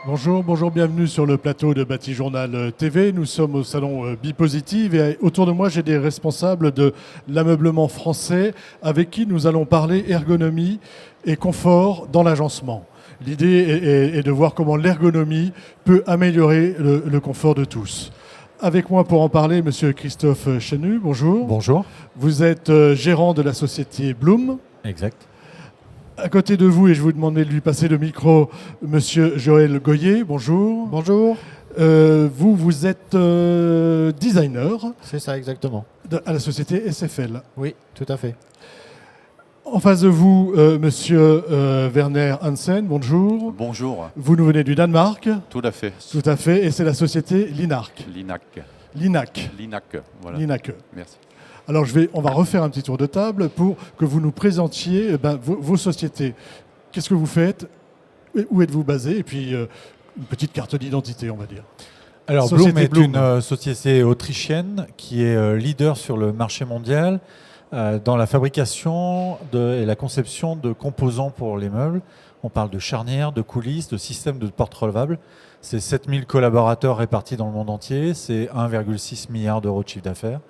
Bonjour, bienvenue sur le plateau de Bâti Journal TV. Nous sommes au salon Bipositive et autour de moi j'ai des responsables de l'ameublement français avec qui nous allons parler ergonomie et confort dans l'agencement. L'idée est de voir comment l'ergonomie peut améliorer le confort de tous. Avec moi pour en parler, Monsieur Christophe Chenu, bonjour. Bonjour. Vous êtes gérant de la société Bloom. Exact. À côté de vous, et je vous demandais de lui passer le micro, Monsieur Joël Goyer, bonjour. Bonjour. Vous êtes designer C'est ça exactement. à la société SFL. Oui, tout à fait. En face de vous, Monsieur Werner Hansen, bonjour. Bonjour, Vous nous venez du Danemark. tout à fait. Tout à fait, et c'est la société Linark. Linac, voilà. Linac. Merci. Alors on va refaire un petit tour de table pour que vous nous présentiez vos sociétés. Qu'est-ce que vous faites? Où êtes-vous basé? Et puis une petite carte d'identité, on va dire. Alors Société Bloom est Bloom. une société autrichienne qui est leader sur le marché mondial dans la fabrication et la conception de composants pour les meubles. On parle de charnières, de coulisses, de systèmes de portes relevables. C'est 7000 collaborateurs répartis dans le monde entier. C'est 1,6 milliard d'euros de chiffre d'affaires.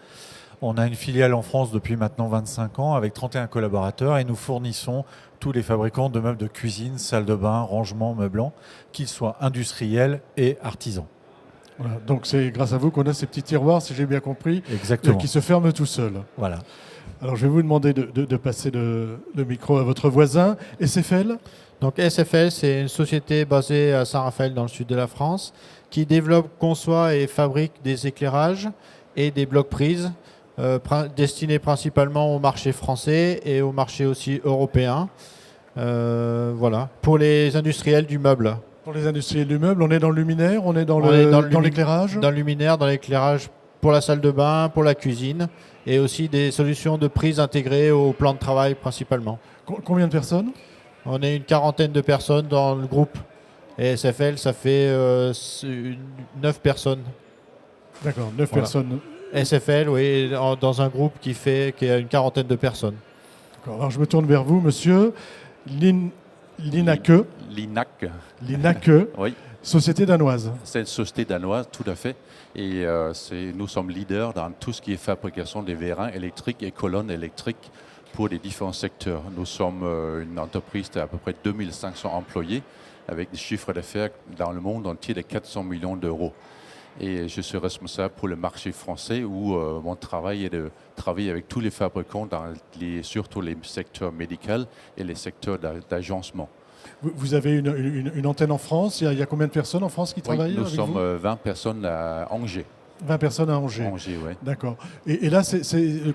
On a une filiale en France depuis maintenant 25 ans avec 31 collaborateurs et nous fournissons tous les fabricants de meubles de cuisine, salle de bain, rangement, meublants, qu'ils soient industriels et artisans. Voilà, donc c'est grâce à vous qu'on a ces petits tiroirs, si j'ai bien compris, Exactement. qui se ferment tout seuls. Voilà. Alors je vais vous demander de passer le micro à votre voisin. SFL, Donc SFL, c'est une société basée à Saint-Raphaël dans le sud de la France qui développe, conçoit et fabrique des éclairages et des blocs prises destinés principalement au marché français et au marché aussi européen. Voilà, pour les industriels du meuble. pour les industriels du meuble, on est dans le luminaire, on est dans l'éclairage. Dans le luminaire, dans l'éclairage pour la salle de bain, pour la cuisine et aussi des solutions de prise intégrées au plan de travail principalement. Combien de personnes? On est une quarantaine de personnes dans le groupe. Et SFL, ça fait 9 personnes. D'accord, 9 Voilà. personnes. SFL, oui, dans un groupe qui a une quarantaine de personnes. D'accord. Alors je me tourne vers vous, monsieur. Linaque, Linac, oui, société danoise. c'est une société danoise, tout à fait. Et nous sommes leaders dans tout ce qui est fabrication des vérins électriques et colonnes électriques pour les différents secteurs. Nous sommes une entreprise d'à peu près 2500 employés avec des chiffres d'affaires dans le monde entier de 400 millions d'euros. Et je suis responsable pour le marché français où mon travail est de travailler avec tous les fabricants surtout les secteurs médicaux et les secteurs d'agencement. Vous avez une antenne en France. Il y a combien de personnes en France qui travaillent Nous avec sommes vous? 20 personnes à Angers. 20 personnes à Angers. Ouais. D'accord. Et là,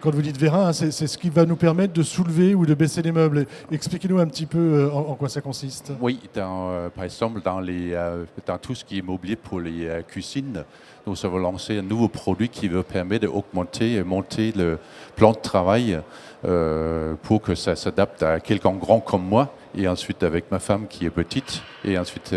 quand vous dites vérin, hein, c'est ce qui va nous permettre de soulever ou de baisser les meubles. Expliquez-nous un petit peu en quoi ça consiste. Oui, par exemple, dans tout ce qui est mobilier pour les cuisines, nous avons lancé un nouveau produit qui veut permettre d'augmenter et monter le plan de travail pour que ça s'adapte à quelqu'un grand comme moi et ensuite avec ma femme qui est petite et ensuite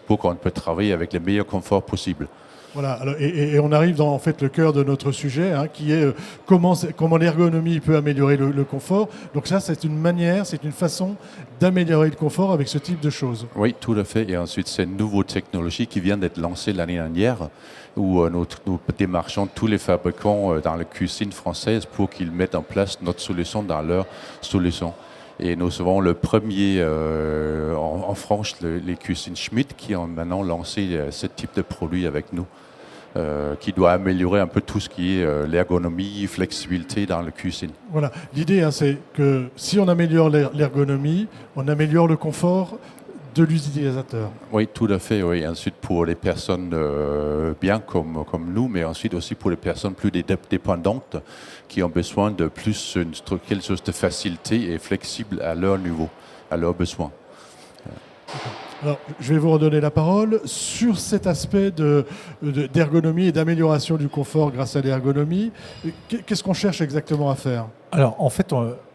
pour qu'on peut travailler avec le meilleur confort possible. Voilà, alors, et on arrive dans en fait le cœur de notre sujet, hein, qui est comment l'ergonomie peut améliorer le confort. Donc ça, c'est une manière, c'est une façon d'améliorer le confort avec ce type de choses. Oui, tout à fait. Et ensuite, c'est une nouvelle technologie qui vient d'être lancée l'année dernière, où nous démarchons tous les fabricants dans la cuisine française pour qu'ils mettent en place notre solution dans leur solution. Et nous avons le premier en France, les cuisines Schmidt, qui ont maintenant lancé ce type de produit avec nous. Qui doit améliorer un peu tout ce qui est l'ergonomie, flexibilité dans la cuisine. Voilà, l'idée, hein, c'est que si on améliore l'ergonomie, on améliore le confort de l'utilisateur. Oui, tout à fait. Oui. Ensuite, pour les personnes bien comme nous, mais ensuite aussi pour les personnes plus dépendantes qui ont besoin de plus quelque chose de facilité et flexible à leur niveau, à leurs besoins. Alors, je vais vous redonner la parole sur cet aspect d'ergonomie et d'amélioration du confort grâce à l'ergonomie. Qu'est-ce qu'on cherche exactement à faire? Alors, en fait,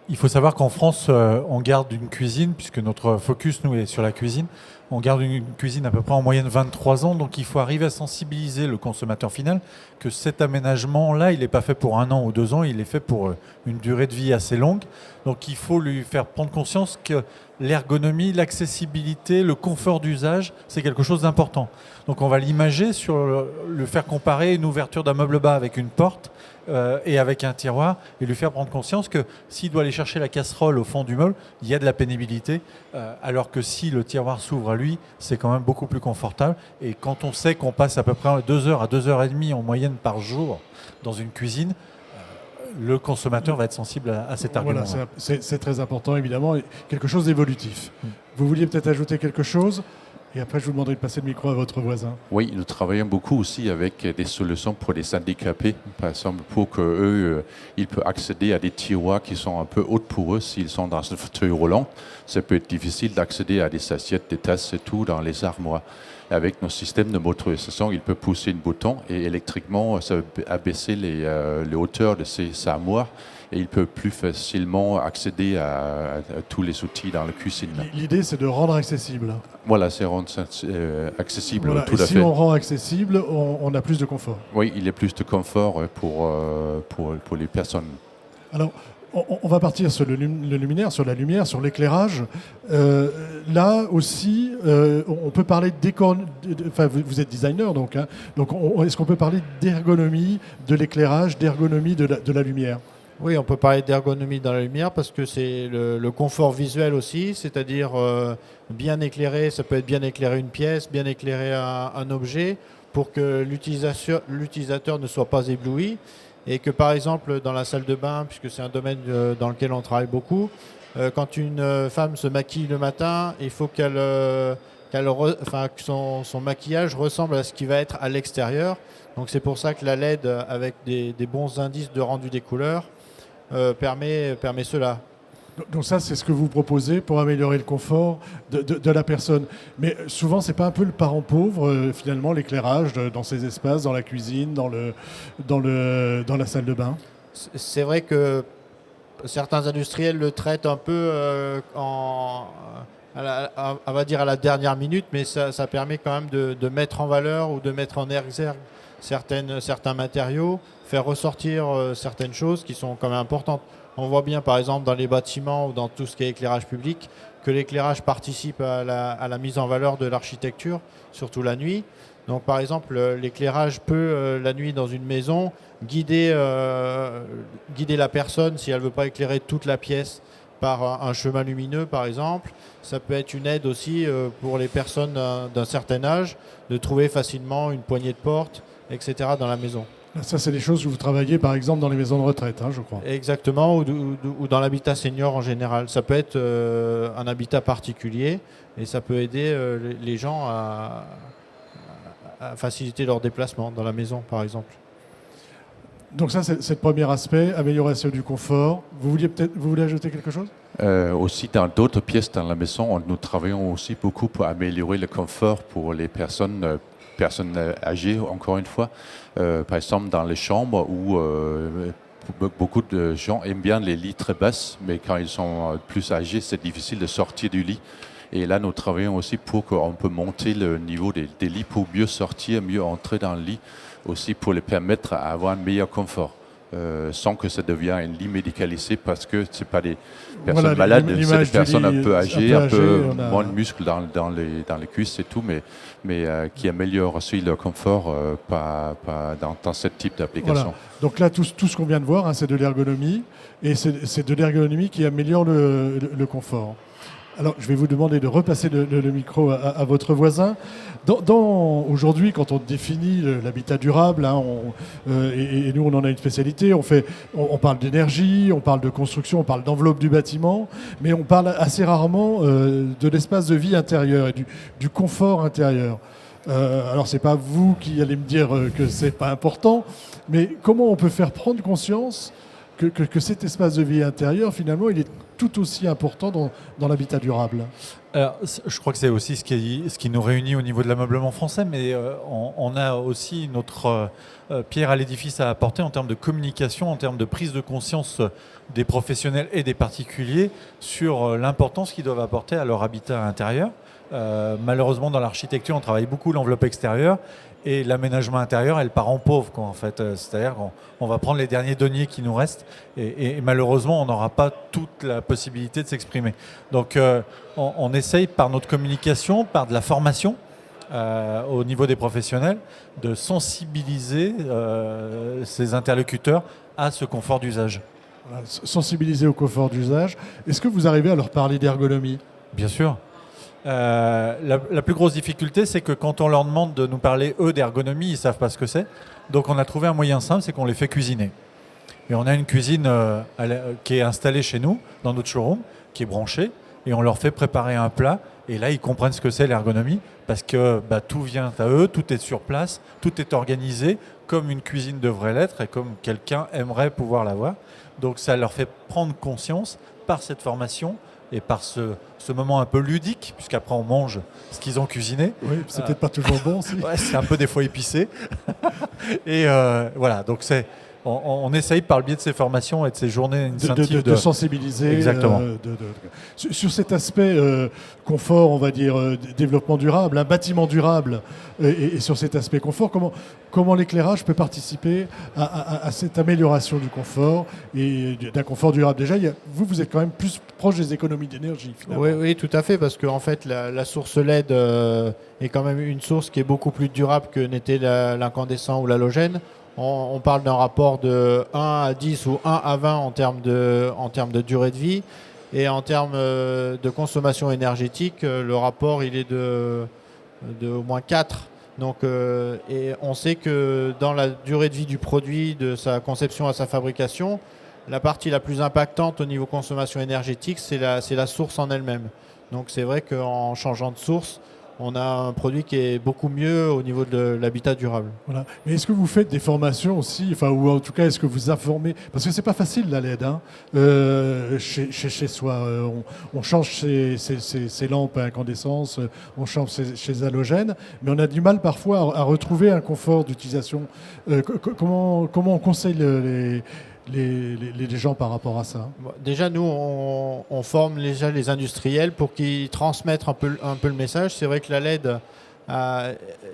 il faut savoir qu'en France, on garde une cuisine, puisque notre focus, nous, est sur la cuisine. On garde une cuisine à peu près en moyenne 23 ans, donc il faut arriver à sensibiliser le consommateur final que cet aménagement-là, il n'est pas fait pour 1 an ou 2 ans, il est fait pour une durée de vie assez longue. Donc il faut lui faire prendre conscience que l'ergonomie, l'accessibilité, le confort d'usage, c'est quelque chose d'important. Donc on va l'imager sur le faire comparer une ouverture d'un meuble bas avec une porte et avec un tiroir et lui faire prendre conscience que s'il doit aller chercher la casserole au fond du meuble, il y a de la pénibilité, alors que si le tiroir s'ouvre à lui, c'est quand même beaucoup plus confortable. Et quand on sait qu'on passe à peu près 2 heures à 2 heures et demie en moyenne par jour dans une cuisine, le consommateur va être sensible à cet argument. Voilà, c'est très important, évidemment, et quelque chose d'évolutif. Vous vouliez peut-être ajouter quelque chose, et après je vous demanderai de passer le micro à votre voisin. Oui, nous travaillons beaucoup aussi avec des solutions pour les handicapés, par exemple pour qu'eux, ils peuvent accéder à des tiroirs qui sont un peu hauts pour eux s'ils sont dans un fauteuil roulant. Ça peut être difficile d'accéder à des assiettes, des tasses et tout dans les armoires. Avec nos systèmes de motorisation, il peut pousser un bouton et électriquement, ça va abaisser les hauteurs de ces armoires et il peut plus facilement accéder à tous les outils dans la cuisine. L'idée, c'est de rendre accessible. Voilà, c'est rendre accessible, Voilà. tout Et à si fait. on rend accessible, on a plus de confort. Oui, il y a plus de confort pour les personnes. Alors, on va partir sur le luminaire, sur la lumière, sur l'éclairage. Là aussi, on peut parler enfin, vous êtes designer, donc. Hein, donc, est-ce qu'on peut parler d'ergonomie de l'éclairage, d'ergonomie de la lumière? Oui, on peut parler d'ergonomie dans la lumière parce que c'est le confort visuel aussi, c'est-à-dire bien éclairer, ça peut être bien éclairer une pièce, bien éclairer un objet pour que l'utilisateur ne soit pas ébloui et que par exemple dans la salle de bain, puisque c'est un domaine dans lequel on travaille beaucoup, quand une femme se maquille le matin, il faut que son maquillage ressemble à ce qui va être à l'extérieur. Donc c'est pour ça que la LED avec des bons indices de rendu des couleurs permet cela. Donc ça, c'est ce que vous proposez pour améliorer le confort de la personne. Mais souvent, c'est pas un peu le parent pauvre, finalement, l'éclairage dans ces espaces, dans la cuisine, dans la salle de bain? C'est vrai que certains industriels le traitent un peu on va dire à la dernière minute, mais ça permet quand même de mettre en valeur ou de mettre en exergue certains matériaux, faire ressortir certaines choses qui sont quand même importantes. On voit bien par exemple dans les bâtiments ou dans tout ce qui est éclairage public que l'éclairage participe à la mise en valeur de l'architecture, surtout la nuit. Donc par exemple l'éclairage peut la nuit dans une maison guider la personne si elle ne veut pas éclairer toute la pièce par un chemin lumineux par exemple. Ça peut être une aide aussi pour les personnes d'un certain âge de trouver facilement une poignée de porte, etc. dans la maison. Ça, c'est des choses que vous travaillez, par exemple, dans les maisons de retraite, hein, je crois. Exactement, ou dans l'habitat senior en général. Ça peut être un habitat particulier et ça peut aider les gens à faciliter leur déplacement dans la maison, par exemple. Donc ça, c'est le premier aspect, amélioration du confort. Vous voulez ajouter quelque chose? Aussi, dans d'autres pièces dans la maison, nous travaillons aussi beaucoup pour améliorer le confort pour les personnes âgées, encore une fois. Par exemple, dans les chambres où beaucoup de gens aiment bien les lits très basses, mais quand ils sont plus âgés, c'est difficile de sortir du lit. Et là, nous travaillons aussi pour qu'on peut monter le niveau des lits pour mieux sortir, mieux entrer dans le lit, aussi pour les permettre à avoir un meilleur confort. Sans que ça devienne un lit médicalisé parce que ce pas des personnes malades, c'est des personnes un peu âgées, un peu moins de muscles dans les cuisses et tout, mais qui améliorent aussi leur confort dans ce type d'application. Voilà. Donc là, tout ce qu'on vient de voir, hein, c'est de l'ergonomie, et c'est de l'ergonomie qui améliore le confort. Alors, je vais vous demander de repasser le micro à votre voisin. Aujourd'hui, quand on définit l'habitat durable, hein, et nous, on en a une spécialité, on parle d'énergie, on parle de construction, on parle d'enveloppe du bâtiment, mais on parle assez rarement de l'espace de vie intérieur et du confort intérieur. Alors, ce n'est pas vous qui allez me dire que ce n'est pas important, mais comment on peut faire prendre conscience que cet espace de vie intérieur, finalement, il est tout aussi important dans l'habitat durable? Alors, je crois que c'est aussi ce qui nous réunit au niveau de l'ameublement français, mais on a aussi notre pierre à l'édifice à apporter en termes de communication, en termes de prise de conscience des professionnels et des particuliers sur l'importance qu'ils doivent apporter à leur habitat intérieur. Malheureusement, dans l'architecture, on travaille beaucoup l'enveloppe extérieure et l'aménagement intérieur, elle part en pauvre, quoi, en fait. C'est-à-dire qu'on va prendre les derniers deniers qui nous restent et malheureusement, on n'aura pas toute la possibilité de s'exprimer. Donc, on essaye par notre communication, par de la formation au niveau des professionnels, de sensibiliser ces interlocuteurs à ce confort d'usage. Voilà, sensibiliser au confort d'usage. Est-ce que vous arrivez à leur parler d'ergonomie ? Bien sûr. La plus grosse difficulté, c'est que quand on leur demande de nous parler, eux, d'ergonomie, ils ne savent pas ce que c'est. Donc on a trouvé un moyen simple, c'est qu'on les fait cuisiner. Et on a une cuisine qui est installée chez nous, dans notre showroom, qui est branchée, et on leur fait préparer un plat. Et là, ils comprennent ce que c'est l'ergonomie, parce que tout vient à eux, tout est sur place, tout est organisé, comme une cuisine devrait l'être, et comme quelqu'un aimerait pouvoir l'avoir. Donc ça leur fait prendre conscience, par cette formation, et par ce moment un peu ludique, puisqu'après on mange ce qu'ils ont cuisiné. Oui, c'est peut-être pas toujours bon aussi. Ouais, c'est un peu des fois épicé. Et voilà, donc on essaye par le biais de ces formations et de ces journées incentives de sensibiliser. Exactement. Sur cet aspect confort, on va dire, développement durable, un bâtiment durable, et sur cet aspect confort, comment l'éclairage peut participer à cette amélioration du confort et d'un confort durable. Déjà, vous êtes quand même plus proche des économies d'énergie, finalement. Oui, tout à fait, parce que en fait, la source LED est quand même une source qui est beaucoup plus durable que n'était l'incandescent ou l'halogène. On parle d'un rapport de 1 à 10 ou 1 à 20 en termes de durée de vie. Et en termes de consommation énergétique, le rapport il est de au moins 4. Donc, et on sait que dans la durée de vie du produit, de sa conception à sa fabrication, la partie la plus impactante au niveau consommation énergétique, c'est la source en elle-même. Donc c'est vrai qu'en changeant de source, on a un produit qui est beaucoup mieux au niveau de l'habitat durable. Voilà. Mais est-ce que vous faites des formations aussi, ou en tout cas, est-ce que vous informez ? Parce que c'est pas facile la LED, chez soi. On change ses lampes à incandescence, on change ses halogènes, mais on a du mal parfois à retrouver un confort d'utilisation. Comment on conseille les gens par rapport à ça ? Déjà, nous, on forme déjà les industriels pour qu'ils transmettent un peu le message. C'est vrai que la LED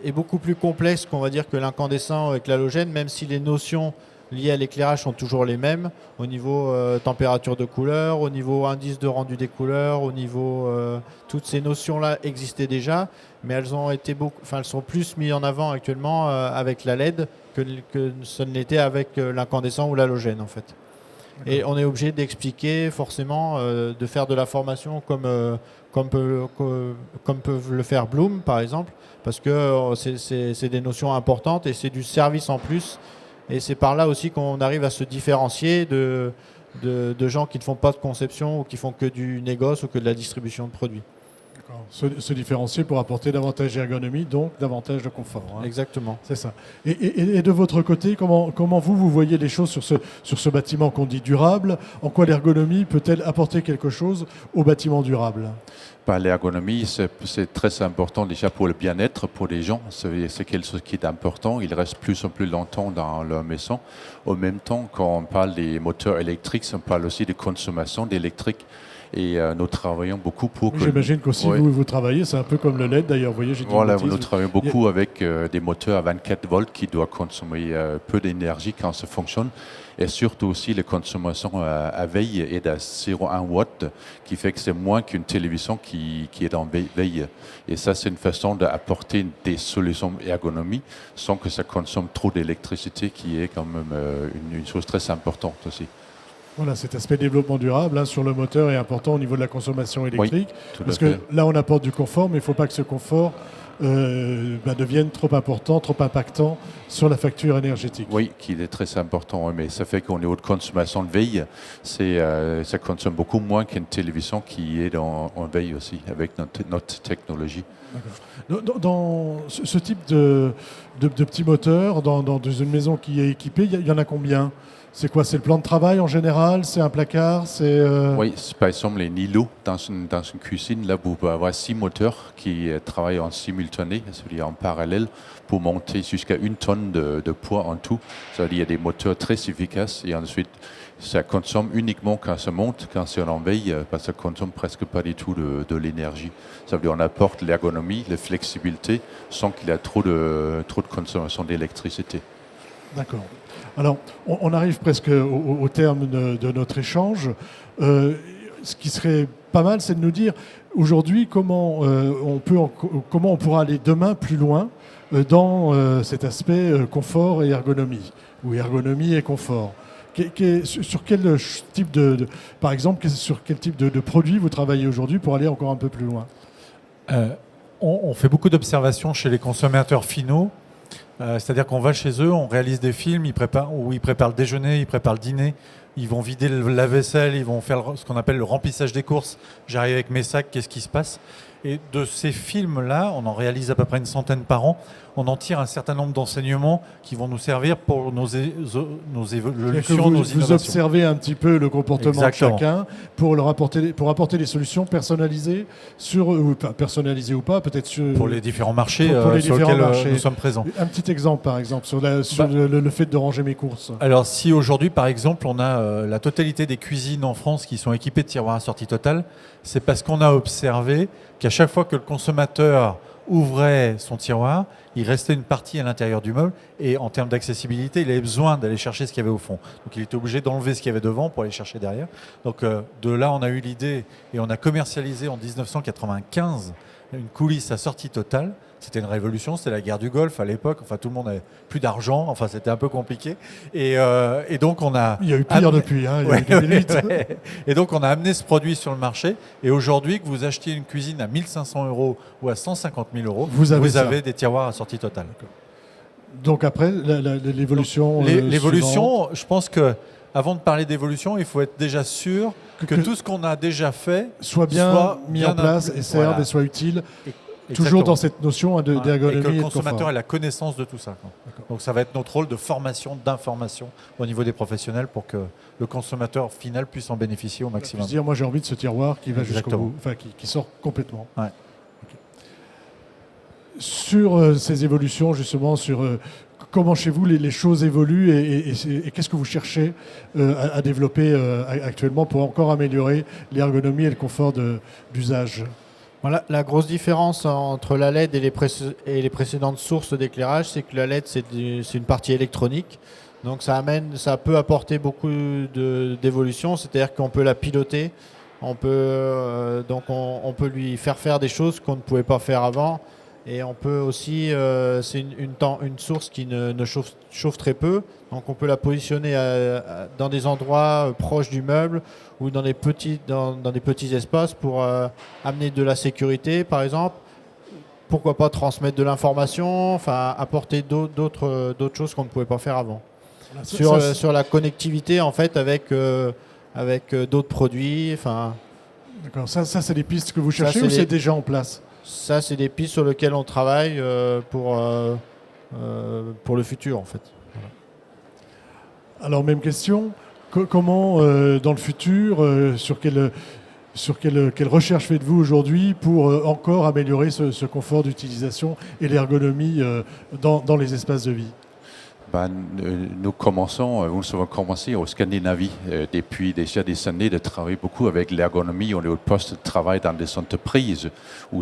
est beaucoup plus complexe qu'on va dire que l'incandescent avec l'halogène, même si les notions liées à l'éclairage sont toujours les mêmes au niveau température de couleur, au niveau indice de rendu des couleurs, au niveau toutes ces notions-là existaient déjà, mais elles sont plus mises en avant actuellement avec la LED que ce n'était avec l'incandescent ou l'halogène en fait. D'accord. Et on est obligé d'expliquer forcément, de faire de la formation comme peuvent le faire Bloom par exemple, parce que c'est des notions importantes et c'est du service en plus. Et c'est par là aussi qu'on arrive à se différencier de gens qui ne font pas de conception ou qui font que du négoce ou que de la distribution de produits. Se différencier pour apporter davantage d'ergonomie, donc davantage de confort. Exactement. C'est ça. Et de votre côté, comment vous voyez les choses sur ce bâtiment qu'on dit durable ? En quoi l'ergonomie peut-elle apporter quelque chose au bâtiment durable ? L'ergonomie, c'est très important déjà pour le bien-être, pour les gens. C'est quelque chose qui est important. Ils restent plus en plus longtemps dans leur maison. En même temps, quand on parle des moteurs électriques, on parle aussi de consommation d'électrique. Et nous travaillons beaucoup pour... J'imagine qu'aussi vous travaillez, c'est un peu comme le LED d'ailleurs. Vous voyez, nous travaillons beaucoup avec des moteurs à 24 volts qui doivent consommer peu d'énergie quand ça fonctionne. Et surtout aussi, la consommation à veille est à 0,1 watt, qui fait que c'est moins qu'une télévision qui est en veille. Et ça, c'est une façon d'apporter des solutions ergonomie sans que ça consomme trop d'électricité, qui est quand même une chose très importante aussi. Voilà, cet aspect développement durable sur le moteur est important au niveau de la consommation électrique. Oui, parce que là, on apporte du confort, mais il ne faut pas que ce confort devienne trop important, trop impactant sur la facture énergétique. Oui, qui est très important, mais ça fait qu'au niveau de consommation de veille, ça consomme beaucoup moins qu'une télévision qui est en veille aussi, avec notre technologie. Dans ce type de petits moteurs, dans une maison qui est équipée, il y en a combien ? C'est quoi? C'est le plan de travail en général? C'est un placard? Oui, par exemple les Nilo dans une cuisine, là vous pouvez avoir 6 moteurs qui travaillent en simultané, c'est-à-dire en parallèle, pour monter jusqu'à 1 tonne de poids en tout. C'est-à-dire qu'il y a des moteurs très efficaces et ensuite ça consomme uniquement quand ça monte, quand c'est en veille, parce que ça consomme presque pas du tout de l'énergie. Ça veut dire qu'on apporte l'ergonomie, la flexibilité, sans qu'il y ait trop de consommation d'électricité. D'accord. Alors, on arrive presque au terme de notre échange. Ce qui serait pas mal, c'est de nous dire aujourd'hui comment on pourra aller demain plus loin dans cet aspect confort et ergonomie, ou ergonomie et confort. Sur quel type par exemple, sur quel type de produit vous travaillez aujourd'hui pour aller encore un peu plus loin? On fait beaucoup d'observations chez les consommateurs finaux. C'est-à-dire qu'on va chez eux, on réalise des films, ils préparent le déjeuner, ils préparent le dîner, ils vont vider la vaisselle, ils vont faire ce qu'on appelle le remplissage des courses. J'arrive avec mes sacs, qu'est-ce qui se passe? Et de ces films-là, on en réalise à peu près une centaine par an, on en tire un certain nombre d'enseignements qui vont nous servir pour nos évolutions, nos innovations. Vous observez un petit peu le comportement Exactement. de chacun pour apporter des solutions personnalisées, personnalisées ou pas, peut-être pour les différents marchés pour les sur différents lesquels marchés. nous sommes présents. Un petit exemple, par exemple, sur le fait de ranger mes courses. Alors si aujourd'hui, par exemple, on a la totalité des cuisines en France qui sont équipées de tiroirs à sortie totale, c'est parce qu'on a observé qu'à chaque fois que le consommateur ouvrait son tiroir, il restait une partie à l'intérieur du meuble et en termes d'accessibilité, il avait besoin d'aller chercher ce qu'il y avait au fond. Donc il était obligé d'enlever ce qu'il y avait devant pour aller chercher derrière. Donc de là, on a eu l'idée et on a commercialisé en 1995 une coulisse à sortie totale. C'était une révolution, c'était la guerre du Golfe à l'époque. Enfin, tout le monde n'avait plus d'argent. Enfin, c'était un peu compliqué. Et donc, on a. Il y a eu pire depuis. Hein, il y a eu des limites. Ouais. Et donc, on a amené ce produit sur le marché. Et aujourd'hui, que vous achetiez une cuisine à 1 500 € ou à 150 000 €, vous avez des tiroirs à sortie totale. Donc après, l'évolution. L'évolution, je pense que. Avant de parler d'évolution, il faut être déjà sûr que tout ce qu'on a déjà fait soit bien mis en place et serve et soit utile. Toujours dans cette notion d'ergonomie et que le de consommateur confort. ait la connaissance de tout ça. Donc ça va être notre rôle de formation, d'information au niveau des professionnels pour que le consommateur final puisse en bénéficier au maximum. Dire, moi j'ai envie de ce tiroir qui va jusqu'au bout, enfin qui sort complètement. Ouais. Okay. Sur ces évolutions, justement, sur comment chez vous les choses évoluent et qu'est-ce que vous cherchez à développer actuellement pour encore améliorer l'ergonomie et le confort d'usage? Voilà, la grosse différence entre la LED et les précédentes sources d'éclairage, c'est que la LED, c'est une partie électronique. Donc ça peut apporter beaucoup d'évolution, c'est-à-dire qu'on peut la piloter, on peut lui faire des choses qu'on ne pouvait pas faire avant. Et on peut aussi, c'est une source qui ne chauffe très peu, donc on peut la positionner dans des endroits proches du meuble ou dans des petits espaces pour amener de la sécurité, par exemple. Pourquoi pas transmettre de l'information, enfin apporter d'autres choses qu'on ne pouvait pas faire avant. Sur la connectivité en fait avec d'autres produits. Enfin. D'accord. Ça c'est des pistes que vous cherchez ou c'est déjà en place? Ça, c'est des pistes sur lesquelles on travaille pour le futur, en fait. Voilà. Alors, même question. Comment, dans le futur, sur quelle recherche faites-vous aujourd'hui pour encore améliorer ce confort d'utilisation et l'ergonomie dans les espaces de vie? Nous avons commencé en Scandinavie depuis déjà des années de travailler beaucoup avec l'ergonomie. On est au poste de travail dans des entreprises où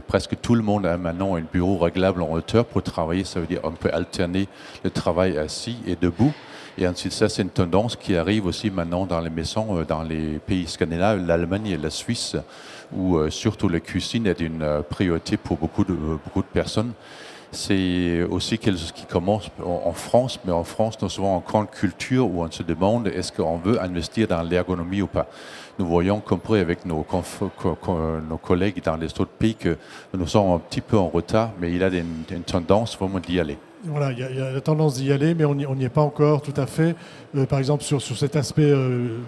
presque tout le monde a maintenant un bureau réglable en hauteur pour travailler. Ça veut dire qu'on peut alterner le travail assis et debout. Et ensuite, ça, c'est une tendance qui arrive aussi maintenant dans les maisons, dans les pays scandinaves, l'Allemagne et la Suisse, où surtout la cuisine est une priorité pour beaucoup de personnes. C'est aussi quelque chose qui commence en France, mais en France, nous avons une grande culture où on se demande est-ce qu'on veut investir dans l'ergonomie ou pas. Nous voyons, compris avec nos collègues dans les autres pays, que nous sommes un petit peu en retard, mais il y a une tendance vraiment d'y aller. Voilà, il y a la tendance d'y aller, mais on n'y est pas encore tout à fait. Par exemple, sur cet aspect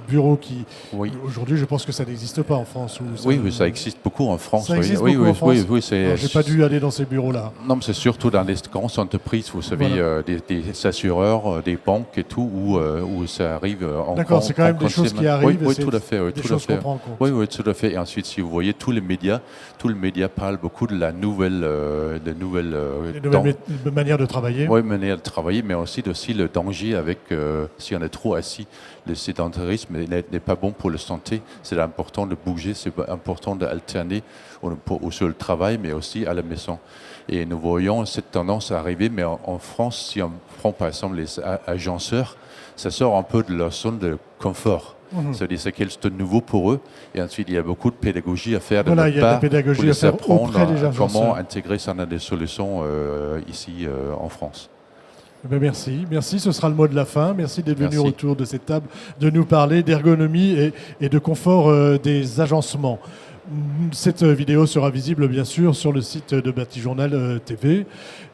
bureau qui, Oui. aujourd'hui, je pense que ça n'existe pas en France. Oui, ça existe beaucoup en France. Ça existe oui, beaucoup oui, en France. oui, c'est. J'ai pas dû aller dans ces bureaux-là. Non, mais c'est surtout dans les grandes entreprises, vous savez, Voilà. des assureurs, des banques et tout, où ça arrive en D'accord, c'est quand même des choses qui arrivent. Oui, et c'est tout à fait. Oui, des tout à choses qu'on fait. prend en compte. Oui, oui, tout à fait. Et ensuite, si vous voyez tous les médias parlent beaucoup de la nouvelle, Les nouvelles manières de travailler. oui, manière de travailler, mais aussi le danger avec si on est trop assis. Le sédentarisme n'est pas bon pour la santé. C'est important de bouger, c'est important d'alterner sur le travail, mais aussi à la maison. Et nous voyons cette tendance arriver, mais en France, si on prend par exemple les agenceurs, ça sort un peu de leur zone de confort. C'est-à-dire c'est quelque chose de nouveau pour eux. Et ensuite, il y a beaucoup de pédagogie à faire de Voilà, notre il y a de la part pédagogie pour à les faire apprendre auprès des agenceurs. comment intégrer ça dans des solutions ici en France. Ben merci, ce sera le mot de la fin. Merci d'être venu Merci. autour de cette table, de nous parler d'ergonomie et de confort des agencements. Cette vidéo sera visible bien sûr sur le site de Batijournal TV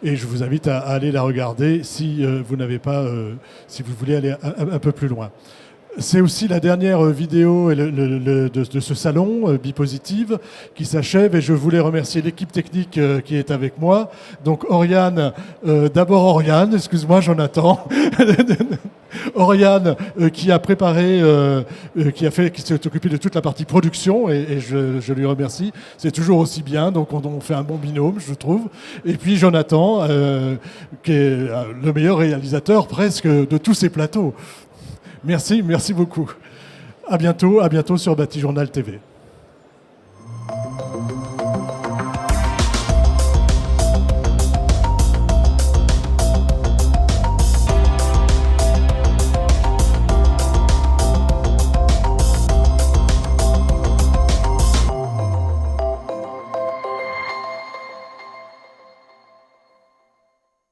et je vous invite à aller la regarder si vous n'avez pas, si vous voulez aller un peu plus loin. C'est aussi la dernière vidéo de ce salon Bipositive qui s'achève et je voulais remercier l'équipe technique qui est avec moi. Donc Oriane, d'abord Oriane, excuse-moi Jonathan. Oriane qui a préparé, qui s'est occupé de toute la partie production et je lui remercie. C'est toujours aussi bien, donc on fait un bon binôme, je trouve. Et puis Jonathan, qui est le meilleur réalisateur presque de tous ces plateaux. Merci beaucoup. À bientôt sur Batijournal TV.